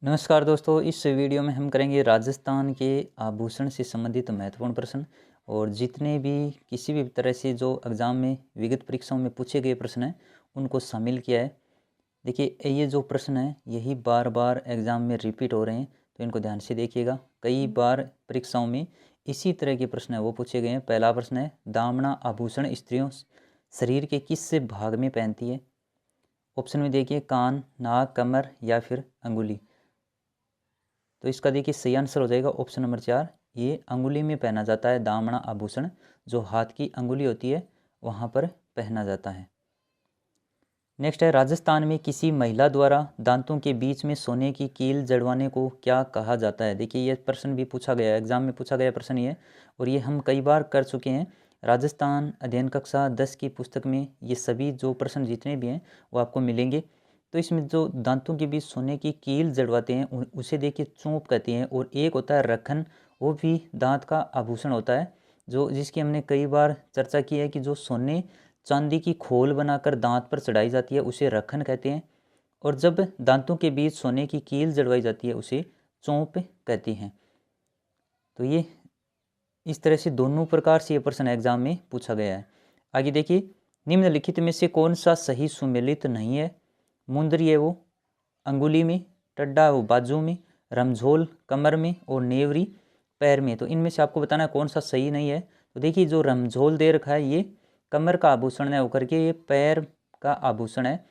नमस्कार दोस्तों, इस वीडियो में हम करेंगे राजस्थान के आभूषण से संबंधित महत्वपूर्ण प्रश्न। और जितने भी किसी भी तरह से जो एग्ज़ाम में विगत परीक्षाओं में पूछे गए प्रश्न हैं उनको शामिल किया है। देखिए, ये जो प्रश्न है यही बार बार एग्ज़ाम में रिपीट हो रहे हैं, तो इनको ध्यान से देखिएगा। कई बार परीक्षाओं में इसी तरह के प्रश्न है वो पूछे गए हैं। पहला प्रश्न है, दामना आभूषण स्त्रियों शरीर के किस भाग में पहनती है? ऑप्शन में देखिए, कान, नाक, कमर या फिर अंगुली। तो इसका देखिए सही आंसर हो जाएगा ऑप्शन नंबर 4। ये अंगुली में पहना जाता है दामना आभूषण, जो हाथ की अंगुली होती है वहाँ पर पहना जाता है। नेक्स्ट है, राजस्थान में किसी महिला द्वारा दांतों के बीच में सोने की कील जड़वाने को क्या कहा जाता है? देखिए, ये प्रश्न भी पूछा गया है, एग्जाम में पूछा गया प्रश्न ये, और ये हम कई बार कर चुके हैं। राजस्थान अध्ययन कक्षा 10 की पुस्तक में ये सभी जो प्रश्न जितने भी हैं वो आपको मिलेंगे। तो इसमें जो दांतों के बीच सोने की कील जड़वाते हैं उसे देखिए चोंप कहते हैं। और एक होता है रखन, वो भी दांत का आभूषण होता है, जो जिसकी हमने कई बार चर्चा की है कि जो सोने चांदी की खोल बनाकर दांत पर चढ़ाई जाती है उसे रखन कहते हैं। और जब दांतों के बीच सोने की कील जड़वाई जाती है उसे चोंप कहते हैं। तो ये इस तरह से दोनों प्रकार से ये प्रश्न एग्जाम में पूछा गया है। आगे देखिए, निम्नलिखित में से कौन सा सही सुमेलित नहीं है? मुंदरी है वो अंगुली में, टड्डा है वो बाजू में, रमझोल कमर में और नेवरी पैर में। तो इनमें से आपको बताना है कौन सा सही नहीं है। तो देखिए, जो रमझोल दे रखा है ये कमर का आभूषण है होकर के ये पैर का आभूषण है,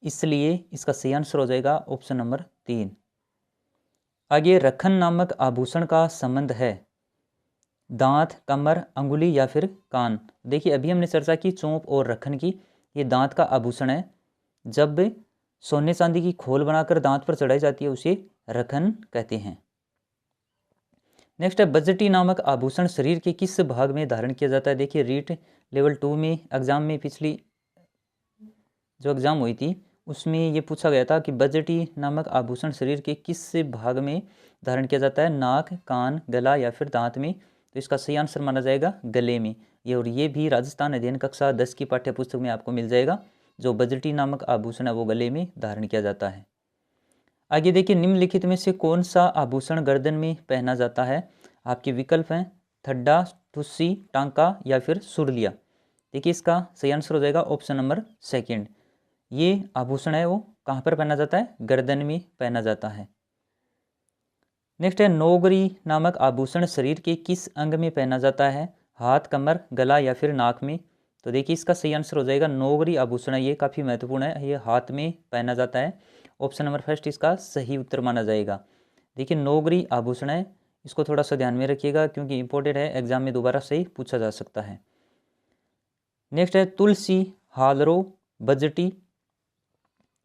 इसलिए इसका सही आंसर हो जाएगा ऑप्शन नंबर 3। आगे, रखन नामक आभूषण का संबंध है दांत, कमर, अंगुली या फिर कान। देखिए, अभी हमने चर्चा की चोंप और रखन की। ये दांत का आभूषण है, जब सोने चांदी की खोल बनाकर दांत पर चढ़ाई जाती है उसे रखन कहते हैं। नेक्स्ट है, बजटी नामक आभूषण शरीर के किस भाग में धारण किया जाता है? देखिए, रीट लेवल 2 में एग्जाम में पिछली जो एग्जाम हुई थी उसमें ये पूछा गया था कि बजटी नामक आभूषण शरीर के किस भाग में धारण किया जाता है? नाक, कान, गला या फिर दांत में। तो इसका सही आंसर माना जाएगा गले में। ये भी राजस्थान अध्ययन कक्षा 10 की पाठ्य पुस्तक में आपको मिल जाएगा। जो बजटी नामक आभूषण है वो गले में धारण किया जाता है। आगे देखिए, निम्नलिखित में से कौन सा आभूषण गर्दन में पहना जाता है? आपके विकल्प हैं थड्डा, टुस्सी, टांका या फिर सुरलिया। देखिए, इसका सही आंसर हो जाएगा ऑप्शन नंबर 2। ये आभूषण है वो कहाँ पर पहना जाता है? गर्दन में पहना जाता है। नेक्स्ट है, नौगरी नामक आभूषण शरीर के किस अंग में पहना जाता है? हाथ, कमर, गला या फिर नाक में। तो देखिए, इसका सही आंसर हो जाएगा नौगरी आभूषण है, ये काफ़ी महत्वपूर्ण है, ये हाथ में पहना जाता है। ऑप्शन नंबर 1 इसका सही उत्तर माना जाएगा। देखिए, नौगरी आभूषण है, इसको थोड़ा सा ध्यान में रखिएगा क्योंकि इंपॉर्टेंट है, एग्जाम में दोबारा से पूछा जा सकता है। नेक्स्ट है, तुलसी, हालरो, बजटी,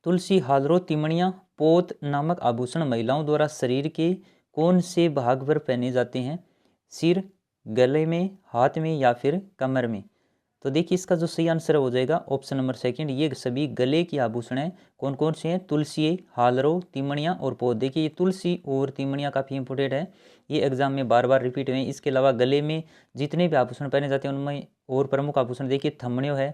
तुलसी, हालरो, तिमणिया, पोत नामक आभूषण महिलाओं द्वारा शरीर के कौन से भाग पर पहने जाते हैं? सिर, गले में, हाथ में या फिर कमर में। तो देखिए, इसका जो सही आंसर हो जाएगा ऑप्शन नंबर 2। ये सभी गले की आभूषण हैं। कौन कौन से हैं? तुलसी, हालरो, तिमणिया और पोत। देखिए, ये तुलसी और तिमणिया काफ़ी इंपॉर्टेंट है, ये एग्जाम में बार बार रिपीट हुए हैं। इसके अलावा गले में जितने भी आभूषण पहने जाते हैं उनमें और प्रमुख आभूषण देखिए थमणियों है,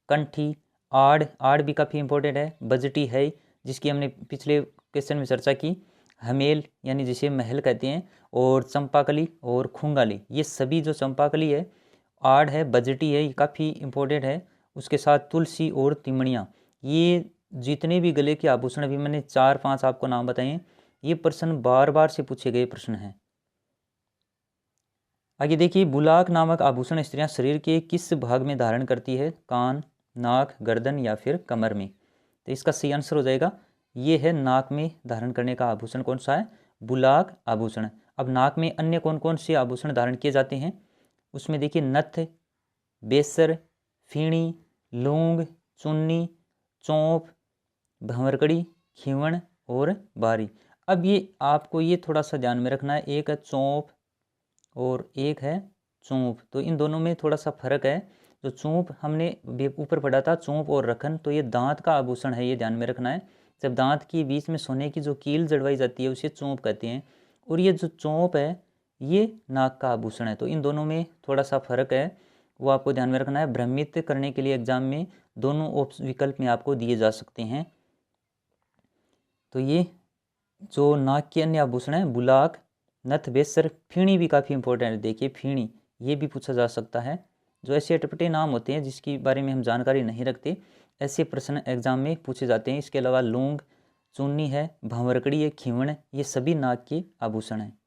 कंठी, आड़, आड़ भी काफ़ी इंपॉर्टेंट है, बजटी है जिसकी हमने पिछले क्वेश्चन में चर्चा की, हमेल यानी जिसे महल कहते हैं, और चंपाकली और खुंगाली। ये सभी जो चंपाकली है, आड़ है, बजटी है, ये काफ़ी इंपॉर्टेंट है। उसके साथ तुलसी और तिमणिया, ये जितने भी गले के आभूषण अभी मैंने 4-5 आपको नाम बताए हैं, ये प्रश्न बार बार से पूछे गए प्रश्न हैं। आगे देखिए, बुलाक नामक आभूषण स्त्रियां शरीर के किस भाग में धारण करती है? कान, नाक, गर्दन या फिर कमर में। तो इसका सही आंसर हो जाएगा, ये है नाक में धारण करने का आभूषण। कौन सा है? बुलाक आभूषण। अब नाक में अन्य कौन कौन से आभूषण धारण किए जाते हैं? उसमें देखिए नथ, बेसर, फीणी, लूंग, चुन्नी, चौंप, भंवरकड़ी, खीवण और बारी। अब ये आपको ये थोड़ा सा ध्यान में रखना है, एक है चौंप और एक है चोंप। तो इन दोनों में थोड़ा सा फर्क है। जो चोंप हमने ऊपर पढ़ा था, चोंप और रखन, तो ये दांत का आभूषण है, ये ध्यान में रखना है। जब दांत के बीच में सोने की जो कील जड़वाई जाती है उसे चोंप कहते हैं, और ये जो चोंप है ये नाक का आभूषण है। तो इन दोनों में थोड़ा सा फर्क है, वो आपको ध्यान में रखना है। भ्रमित करने के लिए एग्जाम में दोनों विकल्प में आपको दिए जा सकते हैं। तो ये जो नाक के अन्य आभूषण हैं, बुलाक, नथ, बेसर, फीणी भी काफ़ी इंपॉर्टेंट है। देखिए फीणी, ये भी पूछा जा सकता है। जो ऐसे अटपटे नाम होते हैं जिसके बारे में हम जानकारी नहीं रखते, ऐसे प्रश्न एग्जाम में पूछे जाते हैं। इसके अलावा लौंग, चुन्नी है, भंवरकड़ी है, खीवण, ये सभी नाक के आभूषण हैं।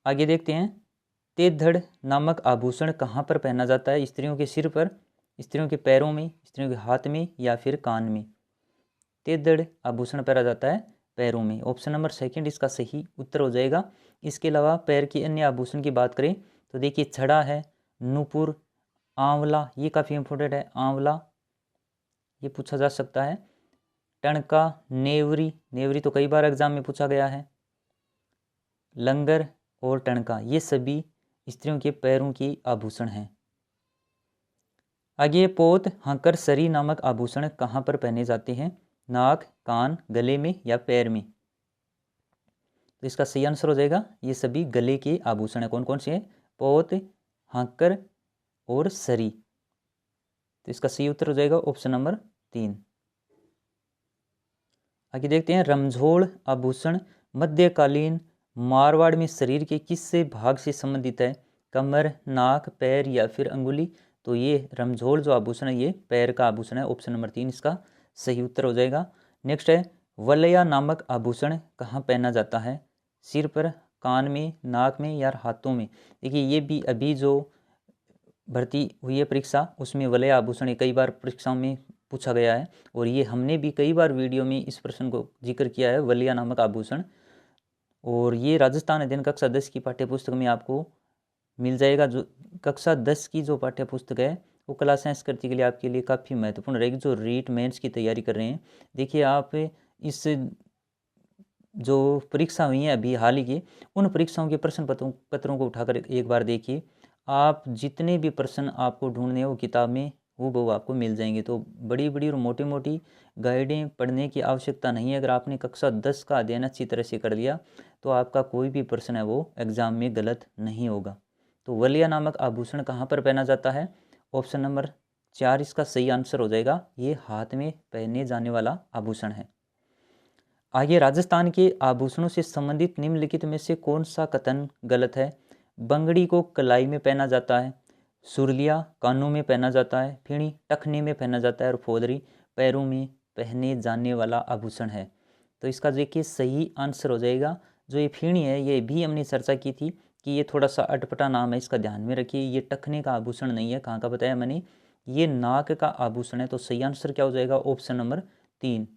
आगे देखते हैं, तेधड़ नामक आभूषण कहाँ पर पहना जाता है? स्त्रियों के सिर पर, स्त्रियों के पैरों में, स्त्रियों के हाथ में या फिर कान में? तेधड़ आभूषण पहना जाता है पैरों में। ऑप्शन नंबर सेकंड इसका सही उत्तर हो जाएगा। इसके अलावा पैर के अन्य आभूषण की बात करें तो देखिए छड़ा है, नूपुर, आंवला, ये काफ़ी इंपॉर्टेंट है, आंवला ये पूछा जा सकता है। टणका, नेवरी, नेवरी तो कई बार एग्जाम में पूछा गया है। लंगर और टणका, ये सभी स्त्रियों के पैरों की आभूषण हैं। आगे पोत, हांकर, सरी नामक आभूषण कहाँ पर पहने जाते हैं? नाक, कान, गले में या पैर में? तो इसका सही आंसर हो जाएगा, ये सभी गले के आभूषण है। कौन कौन से हैं? पोत, हांकर और सरी। तो इसका सही उत्तर हो जाएगा ऑप्शन नंबर 3। आगे देखते हैं, रमझोड़ आभूषण मध्यकालीन मारवाड़ में शरीर के किस भाग से संबंधित है? कमर, नाक, पैर या फिर अंगुली? तो ये रमझोड़ जो आभूषण है ये पैर का आभूषण है। ऑप्शन नंबर 3 इसका सही उत्तर हो जाएगा। नेक्स्ट है, वलया नामक आभूषण कहाँ पहना जाता है? सिर पर, कान में, नाक में या हाथों में? देखिए ये भी अभी जो भर्ती हुई है परीक्षा, उसमें वलया आभूषण कई बार परीक्षाओं में पूछा गया है और ये हमने भी कई बार वीडियो में इस प्रश्न को जिक्र किया है, वलया नामक आभूषण। और ये राजस्थान अध्ययन कक्षा 10 की पाठ्यपुस्तक में आपको मिल जाएगा। जो कक्षा 10 की जो पाठ्यपुस्तक है वो कला संस्कृति के लिए आपके लिए काफ़ी महत्वपूर्ण रहेगी, जो रीट मेंस की तैयारी कर रहे हैं। देखिए आप इस जो परीक्षा हुई हैं अभी हाल ही की, उन परीक्षाओं के प्रश्न पत्रों को उठाकर एक बार देखिए। आप जितने भी प्रश्न आपको ढूंढने हैं वो किताब में हूबहू आपको मिल जाएंगे। तो बड़ी बड़ी और मोटी मोटी गाइडें पढ़ने की आवश्यकता नहीं है। अगर आपने कक्षा 10 का अध्ययन अच्छी तरह से कर लिया तो आपका कोई भी प्रश्न है वो एग्जाम में गलत नहीं होगा। तो वलिया नामक आभूषण कहाँ पर पहना जाता है? ऑप्शन नंबर 4 इसका सही आंसर हो जाएगा। ये हाथ में पहने जाने वाला आभूषण है। आगे, राजस्थान के आभूषणों से संबंधित निम्नलिखित में से कौन सा कथन गलत है? बंगड़ी को कलाई में पहना जाता है, सुरलिया कानों में पहना जाता है, फीणी टखने में पहना जाता है और फोदरी पैरों में पहने जाने वाला आभूषण है। तो इसका देखिए सही आंसर हो जाएगा, जो ये फीणी है ये भी हमने चर्चा की थी कि ये थोड़ा सा अटपटा नाम है, इसका ध्यान में रखिए। ये टखने का आभूषण नहीं है, कहाँ का बताया मैंने, ये नाक का आभूषण है। तो सही आंसर क्या हो जाएगा? Option number 3।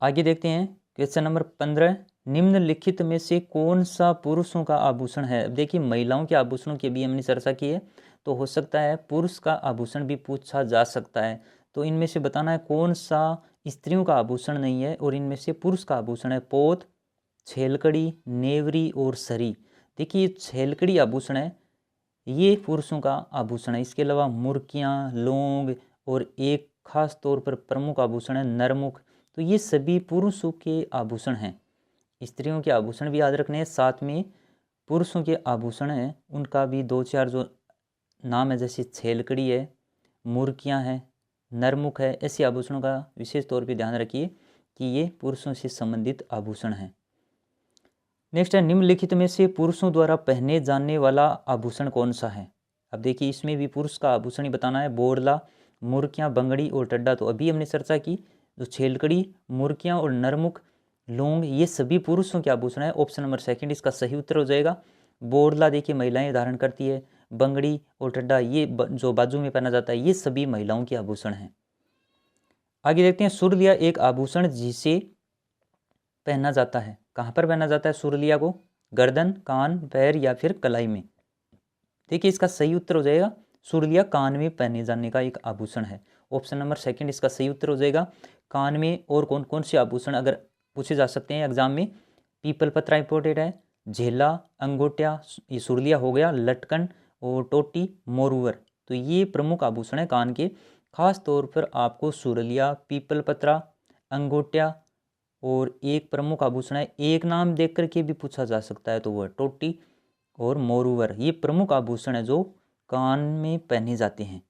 आगे देखते हैं क्वेश्चन नंबर 15, निम्नलिखित में से कौन सा पुरुषों का आभूषण है? अब देखिए महिलाओं के आभूषणों की भी हमने चर्चा की है, तो हो सकता है पुरुष का आभूषण भी पूछा जा सकता है। तो इनमें से बताना है कौन सा स्त्रियों का आभूषण नहीं है और इनमें से पुरुष का आभूषण है। पोत, छेलकड़ी, नेवरी और सरी। देखिए छेलकड़ी आभूषण है ये पुरुषों का आभूषण है। इसके अलावा मुर्कियाँ, लौंग और एक खास तौर पर प्रमुख आभूषण है नरमुख। तो ये सभी पुरुषों के आभूषण हैं। स्त्रियों के आभूषण भी याद रखने हैं, साथ में पुरुषों के आभूषण हैं उनका भी 2-4 जो नाम है, जैसे छेलकड़ी है, मुर्कियाँ हैं, नरमुख है। ऐसे आभूषणों का विशेष तौर पर ध्यान रखिए कि ये पुरुषों से संबंधित आभूषण हैं। नेक्स्ट है, निम्नलिखित में से पुरुषों द्वारा पहने जाने वाला आभूषण कौन सा है? अब देखिए इसमें भी पुरुष का आभूषण ही बताना है। बोरला, मुर्कियाँ, बंगड़ी और टड्डा तो अभी हमने चर्चा की। जो छेलकड़ी, मुर्कियाँ और नरमुख, लौंग, ये सभी पुरुषों के आभूषण है। ऑप्शन नंबर 2 इसका सही उत्तर हो जाएगा। बोरला देखिए महिलाएं धारण करती है, बंगड़ी और टड्डा ये जो बाजू में पहना जाता है ये सभी महिलाओं के आभूषण हैं। आगे देखते हैं, सुरलिया एक आभूषण जिसे पहना जाता है, कहाँ पर पहना जाता है सुरलिया को? गर्दन, कान, पैर या फिर कलाई में? देखिए इसका सही उत्तर हो जाएगा, सुरलिया कान में पहने जाने का एक आभूषण है। ऑप्शन नंबर 2 इसका सही उत्तर हो जाएगा। कान में और कौन कौन से आभूषण अगर पूछे जा सकते हैं एग्जाम में? पीपल पत्रा इंपॉर्टेंट है, झेला, अंगोटिया, ये सुरलिया हो गया, लटकन और टोटी, मोरूवर। तो ये प्रमुख आभूषण है कान के। खास तौर पर आपको सुरलिया, पीपल पत्रा, अंगोटिया और एक प्रमुख आभूषण है, एक नाम देख करके भी पूछा जा सकता है, तो वह टोटी और मोरूवर। ये प्रमुख आभूषण है जो कान में पहने जाते हैं।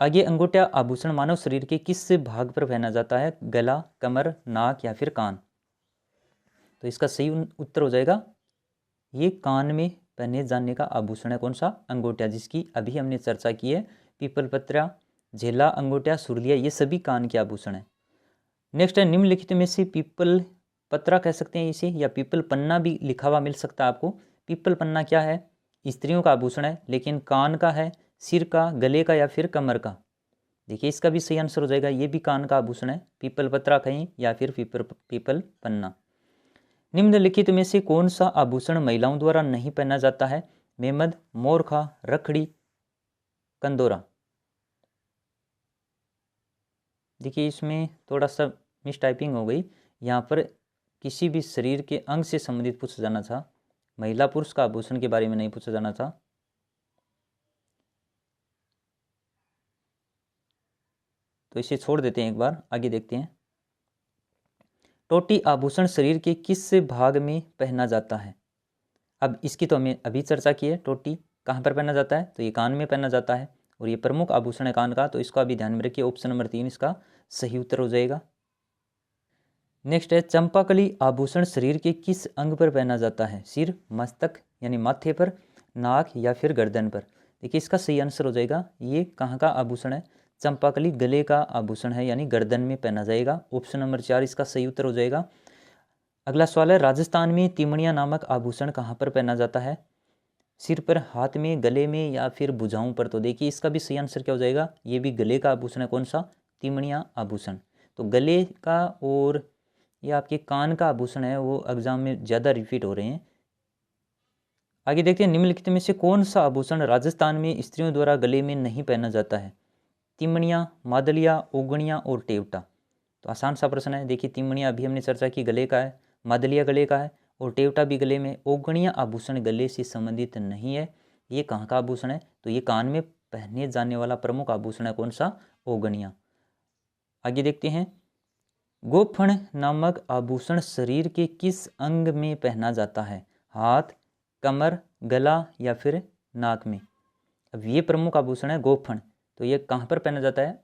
आगे अंगूठा आभूषण मानव शरीर के किस भाग पर पहना जाता है? गला, कमर, नाक या फिर कान? तो इसका सही उत्तर हो जाएगा ये कान में पहने जाने का आभूषण है। कौन सा? अंगूठा, जिसकी अभी हमने चर्चा की है। पीपल पत्रा, झेला, अंगूठा, सुरलिया, ये सभी कान के आभूषण है। नेक्स्ट है निम्नलिखित में से पीपल पत्रा कह सकते हैं इसे, या पीपल पन्ना भी लिखा हुआ मिल सकता है आपको। पीपल पन्ना क्या है? स्त्रियों का आभूषण है, लेकिन कान का है, सिर का, गले का या फिर कमर का? देखिए इसका भी सही आंसर हो जाएगा, ये भी कान का आभूषण है, पीपल पत्रा कहीं या फिर पीपल पन्ना। निम्नलिखित में से कौन सा आभूषण महिलाओं द्वारा नहीं पहना जाता है? मेमद, मोरखा, रखड़ी, कंदोरा? देखिए इसमें थोड़ा सा मिस टाइपिंग हो गई, यहाँ पर किसी भी शरीर के अंग से संबंधित पूछा जाना था, महिला पुरुष का आभूषण के बारे में नहीं पूछा जाना था। तो इसे छोड़ देते हैं, एक बार आगे देखते हैं। टोटी आभूषण शरीर के किस भाग में पहना जाता है? अब इसकी तो हमें अभी चर्चा की है। टोटी कहाँ पर पहना जाता है? तो ये कान में पहना जाता है, और ये प्रमुख आभूषण है कान का, तो इसको अभी ध्यान में रखिए। ऑप्शन नंबर 3 इसका सही उत्तर हो जाएगा। नेक्स्ट है चंपाकली आभूषण शरीर के किस अंग पर पहना जाता है? सिर, मस्तक यानी माथे पर, नाक या फिर गर्दन पर? देखिए इसका सही आंसर हो जाएगा, ये कहाँ का आभूषण है? चंपाकली गले का आभूषण है, यानी गर्दन में पहना जाएगा। ऑप्शन नंबर 4 इसका सही उत्तर हो जाएगा। अगला सवाल है राजस्थान में तिमणिया नामक आभूषण कहाँ पर पहना जाता है? सिर पर, हाथ में, गले में या फिर भुजाओं पर? तो देखिए इसका भी सही आंसर क्या हो जाएगा, ये भी गले का आभूषण है। कौन सा? तिमणिया आभूषण। तो गले का और ये आपके कान का आभूषण है, वो एग्जाम में ज़्यादा रिपीट हो रहे हैं। आगे देखते हैं निम्नलिखित में से कौन सा आभूषण राजस्थान में स्त्रियों द्वारा गले में नहीं पहना जाता है? तिमणिया, मादलिया, ओगणिया और टेवटा? तो आसान सा प्रश्न है। देखिए तिमणिया अभी हमने चर्चा की गले का है, मादलिया गले का है और टेवटा भी गले में। ओगणिया आभूषण गले से संबंधित नहीं है। ये कहाँ का आभूषण है? तो ये कान में पहने जाने वाला प्रमुख आभूषण है। कौन सा? ओगणिया। आगे देखते हैं गोफण नामक आभूषण शरीर के किस अंग में पहना जाता है? हाथ, कमर, गला या फिर नाक में? अब ये प्रमुख आभूषण है गोफण, तो ये कहाँ पर पहना जाता है?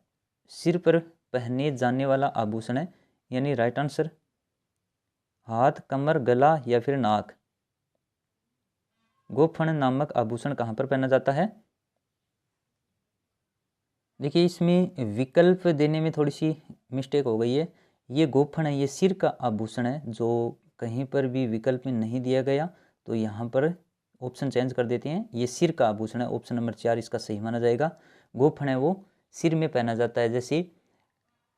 सिर पर पहने जाने वाला आभूषण है, यानी राइट आंसर हाथ, कमर, गला या फिर नाक। गोफण नामक आभूषण कहाँ पर पहना जाता है? देखिए इसमें विकल्प देने में थोड़ी सी मिस्टेक हो गई है। ये गोफण है, ये सिर का आभूषण है, जो कहीं पर भी विकल्प में नहीं दिया गया, तो यहाँ पर ऑप्शन चेंज कर देते हैं। ये सिर का आभूषण है, ऑप्शन नंबर 4 इसका सही माना जाएगा। गोफण है वो सिर में पहना जाता है, जैसे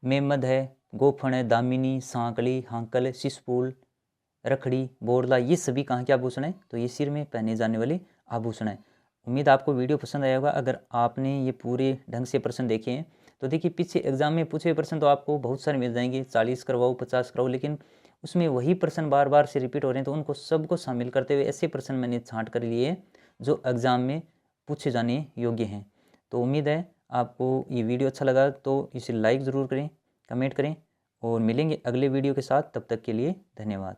मेमद है, गोफण है, दामिनी, सांकली, हांकल, शिशपुल, रखड़ी, बोरला, ये सभी कहाँ के आभूषण है? तो ये सिर में पहने जाने वाले आभूषण है। उम्मीद आपको वीडियो पसंद आया होगा। अगर आपने ये पूरे ढंग से प्रश्न देखे हैं तो देखिए पीछे एग्जाम में पूछे प्रश्न तो आपको बहुत सारे मिल जाएंगे, 40 करवाओ, 50 करवाओ, लेकिन उसमें वही प्रश्न बार बार से रिपीट हो रहे हैं, तो उनको सबको शामिल करते हुए ऐसे प्रश्न मैंने छांट कर लिए जो एग्जाम में पूछे जाने योग्य हैं। तो उम्मीद है आपको ये वीडियो अच्छा लगा, तो इसे लाइक ज़रूर करें, कमेंट करें, और मिलेंगे अगले वीडियो के साथ। तब तक के लिए धन्यवाद।